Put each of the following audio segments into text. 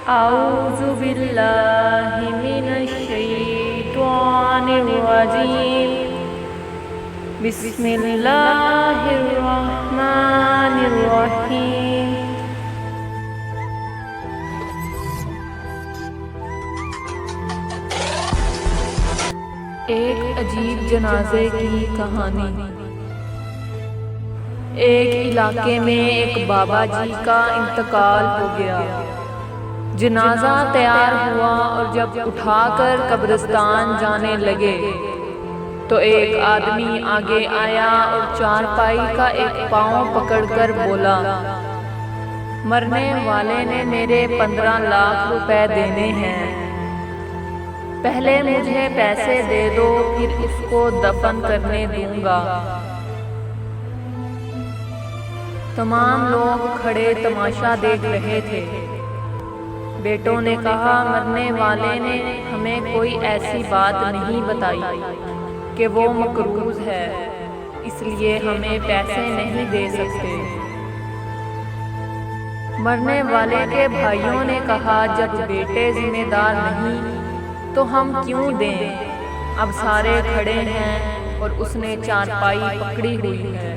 أعوذ بالله من الشيطان الرجيم بسم الله الرحمن الرحيم ایک عجیب جنازے کی کہانی۔ ایک علاقے میں ایک بابا جی کا انتقال ہو گیا۔ جنازہ تیار ہوا اور جب اٹھا کر قبرستان جانے لگے تو ایک آدمی آگے آیا اور چارپائی کا ایک پاؤں پکڑ کر بولا، مرنے والے نے میرے 15 لاکھ روپے دینے ہیں، پہلے مجھے پیسے دے دو پھر اس کو دفن کرنے دوں گا۔ تمام لوگ کھڑے تماشا دیکھ رہے تھے۔ بیٹوں نے کہا، مرنے والے نے ہمیں کوئی ایسی بات نہیں بتائی کہ وہ مقروض ہے، اس لیے ہمیں پیسے نہیں دے سکتے۔ مرنے والے کے بھائیوں نے کہا، جب بیٹے ذمہ دار نہیں تو ہم کیوں دیں؟ اب سارے کھڑے ہیں اور اس نے چارپائی پکڑی ہوئی ہے۔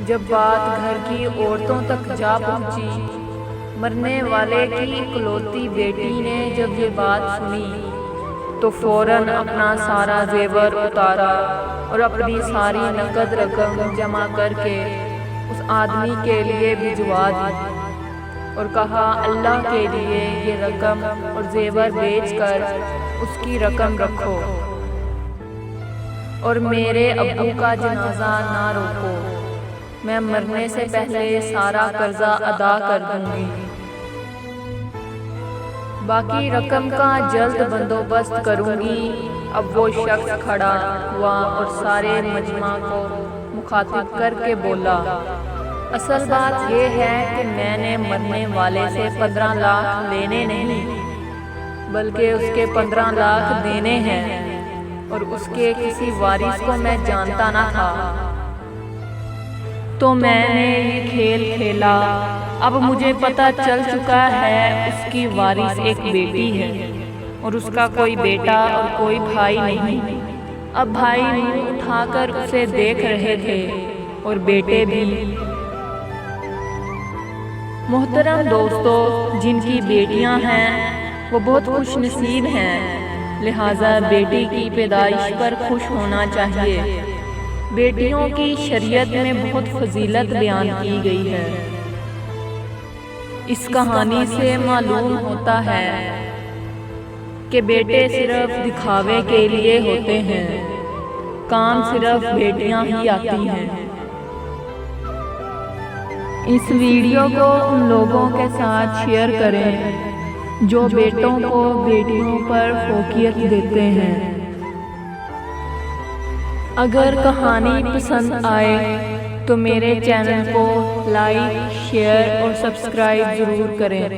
جب بات گھر کی عورتوں تک جا پہنچی، مرنے والے کی اکلوتی بیٹی نے جب یہ بات سنی تو فوراً اپنا سارا زیور اتارا اور اپنی ساری نقد رقم جمع کر کے اس آدمی کے لیے بھجوا دی اور کہا، اللہ کے لیے یہ رقم اور زیور بیچ کر اس کی رقم رکھو اور میرے ابو کا جنازہ نہ روکو، میں مرنے سے پہلے سارا قرضہ ادا کر دوں گی۔ باقی رقم کا جلد بندوبست کروں گی۔ اب وہ شخص کھڑا ہوا اور سارے مجمع کو مخاطب کر کے بولا، اصل بات یہ ہے کہ میں نے مرنے والے سے 15 لاکھ لینے نہیں بلکہ اس کے 15 لاکھ دینے ہیں، اور اس کے کسی وارث کو میں جانتا نہ تھا، تو میں نے یہ کھیل کھیلا۔ اب مجھے پتہ چل چکا ہے اس کی وارث ایک بیٹی ہے اور اس کا کوئی بیٹا اور کوئی بھائی نہیں۔ اب بھائی منہ اٹھا کر اسے دیکھ رہے تھے اور بیٹے بھی۔ محترم دوستو، جن کی بیٹیاں ہیں وہ بہت خوش نصیب ہیں، لہٰذا بیٹی کی پیدائش پر خوش ہونا چاہیے۔ بیٹیوں کی شریعت میں بہت فضیلت بیان کی گئی ہے۔ اس کہانی سے معلوم ہوتا ہے کہ بیٹے صرف دکھاوے کے لیے ہوتے ہیں، کام صرف بیٹیاں ہی آتی ہیں۔ اس ویڈیو کو ان لوگوں کے ساتھ شیئر کریں جو بیٹوں کو بیٹیوں پر فوقیت دیتے ہیں۔ اگر کہانی پسند آئے تو میرے چینل کو لائک، شیئر اور سبسکرائب ضرور کریں۔